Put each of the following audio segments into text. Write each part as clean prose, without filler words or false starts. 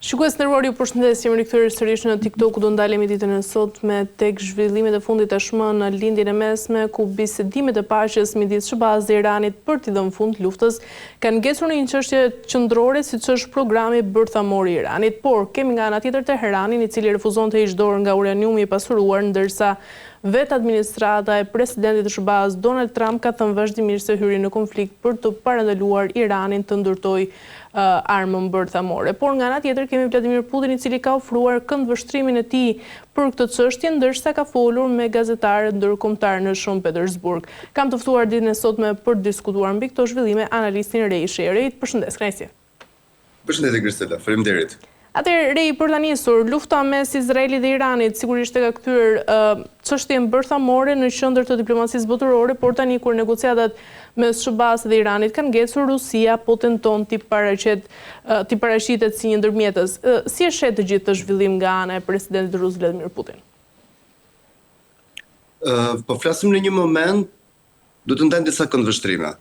Shikues nderuar, ju përshëndes, jemi rikthyer sërish në TikTok, do ndalemi ditën e sotme tek zhvillimet e fundit tashmë në lindjen e mesme, ku bisedimet e paqes midis SBA-s dhe Iranit për t'i dhënë fund luftës kanë ngecur në një çështje qendrore siç është programi bërthamor i Iranit, por kemi nga ana tjetër Teheranin, i cili refuzon të heqë dorë nga uraniumi i pasuruar, ndërsa vetë administrata e presidentit të SBA-s Donald Trump ka thënë vazhdimisht se hyri në konflikt për të parandaluar Iranin të ndërtojë armën bërthamore. Por nga ana tjetër kemi Vladimir Putin, i cili ka ofruar këndvështrimin e tij për këtë çështje, ndërsa ka folur me gazetarët ndërkombëtar në Shën Petersburg. Kam të ftuar ditën e sotme për të diskutuar mbi këto zhvillime analistin Rej Sheri. Përshëndes, kënaqësi. Përshëndetje Kristela, faleminderit. Atëherë, Rej, për ta nisur, lufta mes Izraelit dhe Iranit sigurisht e ka kthyer çështjen bërthamore në qendër të diplomacisë botërore, por tani kur negociatat mes SBA-s dhe Iranit kanë ngecur, Rusia po tenton t'i paraqitet si një ndërmjetës. Si e shet të gjithë të zhvillim nga ana e presidentit rus Vladimir Putin? Po flasim në një moment, do të ndajmë disa këndvështrime.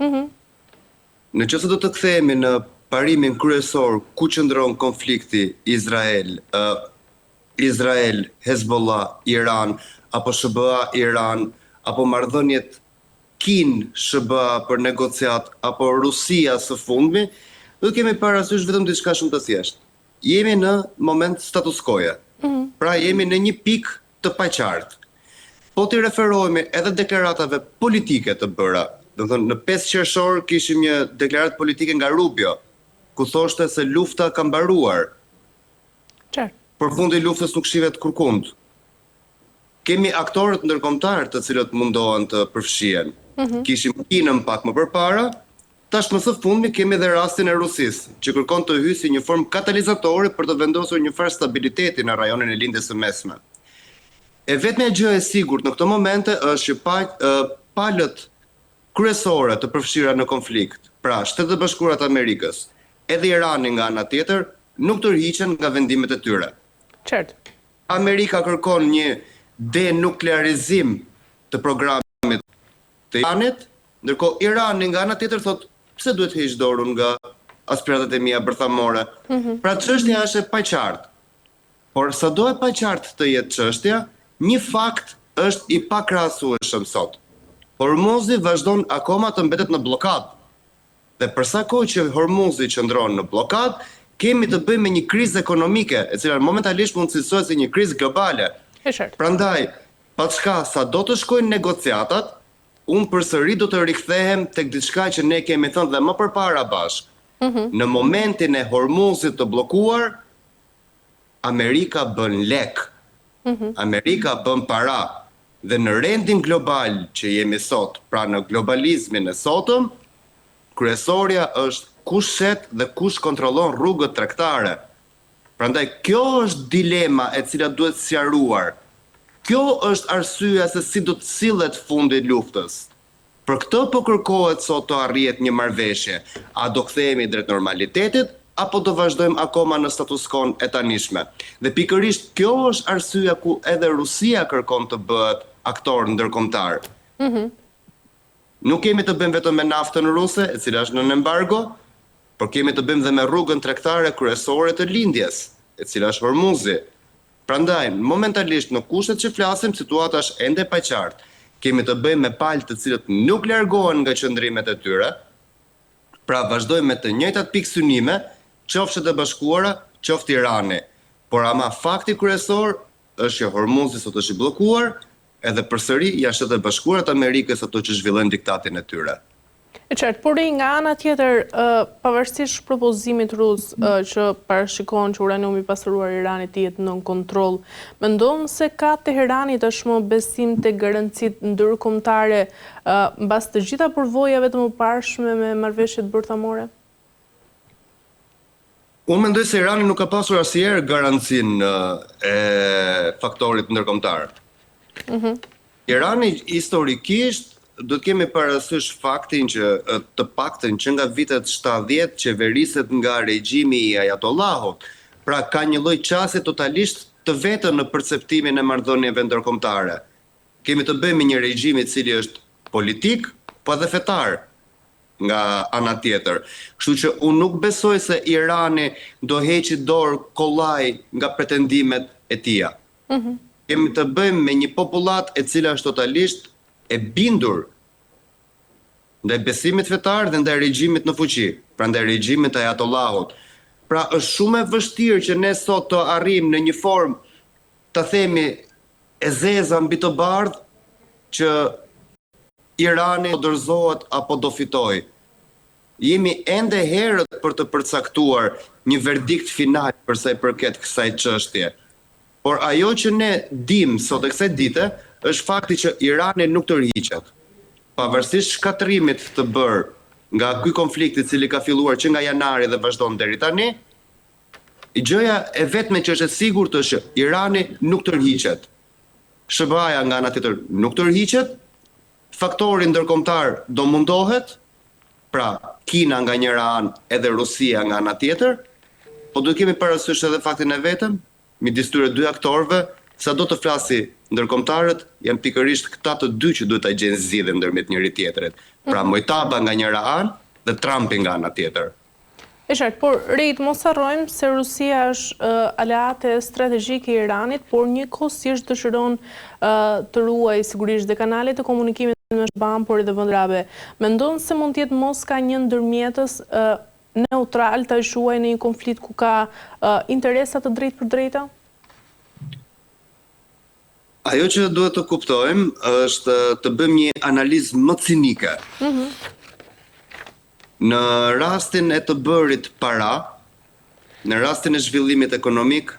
Në qoftë do të kthehemi në parimin kryesor ku qëndron konflikti Izrael, Hezbollah, Iran, apo SBA, Iran, apo marrëdhëniet Kin, SBA për negociat, apo Rusia së fundmi, do kemi parasysh vetëm diçka shumë të thjeshtë. Jemi në moment status quo. Pra jemi në një pikë të paqartë. Po t'i referohemi edhe deklaratave politike të bëra. Do të thonë, në 5 qershor kishim një deklaratë politike nga Rubio, ku thoshte se lufta ka mbaruar. Përfundi i luftës nuk shihet kurkund. Kemi aktorët ndërkombëtar të cilët mundohen të përfshihen. Kishim Kinën pak më përpara, tash më së fundmi kemi edhe rastin e Rusisë, që kërkon të hyjë si një formë katalizatore për të vendosur një farë stabiliteti në rajonin e lindjes së mesme. E vetmja gjë e sigurt në këto momente është që palët kryesore të përfshira në konflikt, pra Shtetet e Bashkuara të Amerikës, edhe Irani nga ana tjetër, nuk tërhiqen nga vendimet e tyre. Amerika kërkon një denuklearizim të programit të Iranit, ndërkohë Irani nga ana tjetër thotë pse duhet të heq dorën nga aspiratat e mia bërthamore. Pra çështja është e paqartë. Por sado e paqartë të jetë çështja, një fakt është i pakrahasueshëm sot. Hormuzi vazhdon akoma të mbetet në blokadë. Dhe për sa kohë që Hormuzi qëndron në blokadë, kemi të bëjmë me një krizë ekonomike, e cila momentalisht mund të cilësohet si një krizë globale. Prandaj, paçka sa do të shkojnë negociatat, unë përsëri do të rikthehem tek diçka që ne kemi thënë dhe më përpara bashkë. Në momentin e Hormuzit të bllokuar, Amerika bën lek. Amerika bën para. Dhe në rendin global që jemi sot, pra në globalizmin e sotëm, kryesorja është kush shet dhe kush kontrollon rrugët tregtare. Prandaj kjo është dilema e cila duhet sqaruar. Kjo është arsyeja se si do të sillet fundi i luftës. Për këtë po kërkohet sot të arrihet një marrëveshje. A do kthehemi drejt normalitetit apo do vazhdojmë akoma në status quo e tanishme? Dhe pikërisht kjo është arsyeja ku edhe Rusia kërkon të bëhet aktor ndërkombëtar. Nuk kemi të bëjmë vetëm me naftën ruse, e cila është në embargo, por kemi të bëjmë dhe me rrugën tregtare kryesore të lindjes, e cila është Hormuzi. Prandaj, momentalisht në kushtet që flasim, situata është ende e paqartë. Kemi të bëjmë me palë të cilët nuk largohen nga qëndrimet e tyre, pra vazhdojmë me të njëjtat pikë synime, qoftë Shtetet e Bashkuara, qoftë Irani. Por ama fakti kryesor është që Hormuzi sot është i bllokuar, edhe përsëri janë Shtetet e Bashkuara të Amerikës ato që zhvillojnë diktatin e tyre. E qartë, por nga ana tjetër, pavarësisht propozimit rus që parashikon që uraniumi i pasuruar i Iranit të jetë nën kontroll, mendon se ka Teherani tashmë besim te garancitë ndërkombëtare mbas të gjitha përvojave të mëparshme me marrëveshjet bërthamore? Unë mendoj se Irani nuk ka pasur asnjëherë garancinë e faktorit ndërkombëtar. Irani historikisht do të kemi parasysh faktin që të paktën që nga vitet 70 qeveriset nga regjimi i Ajatollahut, pra ka një lloj qasje totalisht të vetën në perceptimin e marrëdhënieve ndërkombëtare. Kemi të bëjmë një regjim i cili është politik, po edhe fetar. nga ana tjetër. Kështu që unë nuk besoj se Irani do heqi dorë kollaj nga pretendimet e tija. Kemi të bëjmë me një popullat e cila është totalisht e bindur ndaj besimit fetar dhe ndaj regjimit në fuqi, pra ndaj regjimit të Ajatollahut. Pra është shumë e vështirë që ne sot të arrijmë në një formë të themi e zeza mbi të bardhë që Irani do dorëzohet apo do fitoj. Jemi ende herët për të përcaktuar një verdikt final për sa i përket kësaj çështje. Por ajo që ne dim sot e kësaj dite është fakti që Irani nuk tërhiqet. Pavarësisht shkatërimit të bërë nga ky konflikt i cili ka filluar që nga janari dhe vazhdon deri tani, gjëja e vetme që është e sigurt është që Irani nuk tërhiqet. SBA-ja nga ana tjetër nuk tërhiqet, faktori ndërkombëtar do mundohet, pra Kina nga njëra anë edhe Rusia nga ana tjetër, po duhet kemi parasysh edhe faktin e vetëm, midis tyre dy aktorëve, sa do të flasi ndërkombëtarët, janë pikërisht këta të dy që duhet ta gjejnë zgjidhjen ndërmjet njëri tjetrit. Pra Mojtaba nga njëra anë dhe Trumpi nga ana tjetër. E qartë, por Rejt, mos harrojmë se Rusia është aleate strategjike e Iranit, por njëkohësisht dëshiron të ruaj sigurisht dhe kanalet të komunikimit me SBA-n, por edhe vend arabe. Mendon se mund të jetë Moska një ndërmjetës neutral të shuaj në një konflikt ku ka interesa të drejtë për drejta? Ajo që duhet të kuptojmë është të bëjmë një analizë më cinike. Në rastin e të bërit para, në rastin e zhvillimit ekonomik,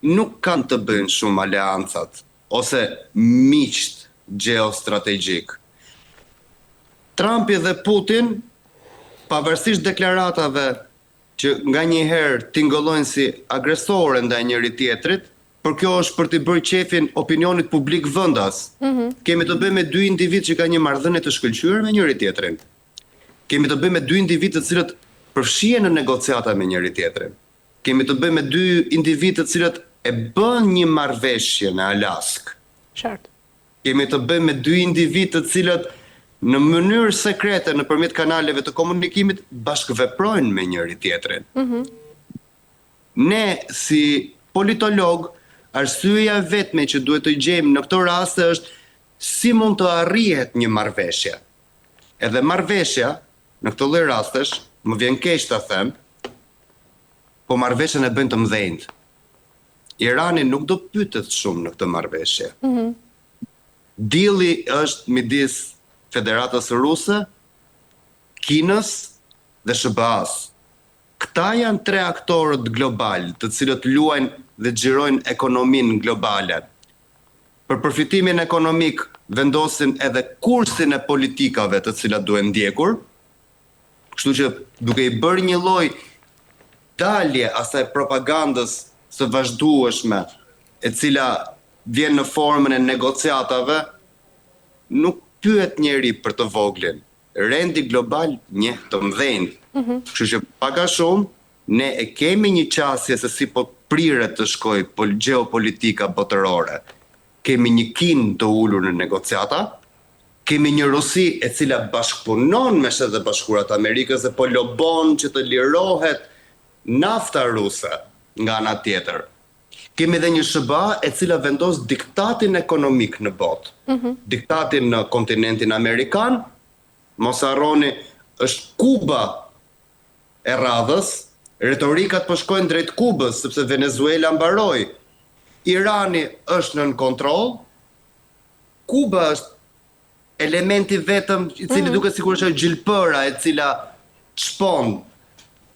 nuk kanë të bëjnë shumë aleancat ose miqt geostrategjik. Trumpi dhe Putin, pavarësisht deklaratave që nga njëherë tingëllojnë si agresore ndaj njëri tjetrit, por kjo është për t'i bërë qefin opinionit publik vendas. Kemi të bëjmë me dy individ që ka një marrëdhënie të shkëlqyer me njëri tjetrin. Kemi të bëjmë me dy individ të cilët përfshihen në negociata me njëri tjetrin. Kemi të bëjmë me dy individ të cilët e bën një marrëveshje në Alask. Qartë. Kemi të bëjmë me dy individ të cilët në mënyrë sekrete nëpërmjet kanaleve të komunikimit bashkëveprojnë me njëri tjetrin. Ne si politolog, arsyeja vetme që duhet të gjejmë në këtë rast është si mund të arrihet një marrëveshje. Edhe marrëveshja në këtë lloj rastesh, më vjen keq ta them, po marrëveshjen e bëjnë të mëdhenjt. Irani nuk do pyetet shumë në këtë marrëveshje. Deali është midis Federatës Ruse, Kinës dhe SBA-s. Këta janë tre aktorët global, të cilët luajnë dhe xhirojnë ekonominë globale. Për përfitimin ekonomik vendosin edhe kursin e politikave të cilat duhen ndjekur, kështu që duke i bërë një lloj dalje asaj propagandës së vazhdueshme, e cila vjen në formën e negociatave, nuk pyet njeri për të voglin. Rendi global njeh të mëdhenjt. Kështu që pak a shumë ne e kemi një qasje se si po priret të shkojë geopolitika botërore. Kemi një Kinë të ulur në negociata, kemi një Rusi e cila bashkëpunon me Shtetet e Bashkuara të Amerikës dhe po lobon që të lirohet nafta ruse nga ana tjetër. Kemi edhe një SBA e cila vendos diktatin ekonomik në botë. Diktatin në kontinentin amerikan, mos harroni, është Kuba e radhës, retorikat po shkojnë drejt Kubës sepse Venezuela mbaroi. Irani është nën kontroll, Kuba është elementi vetëm i cili duket sigurisht është gjilpëra e cila shpon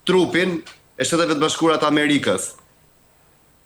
trupin e Shteteve të Bashkuara të Amerikës.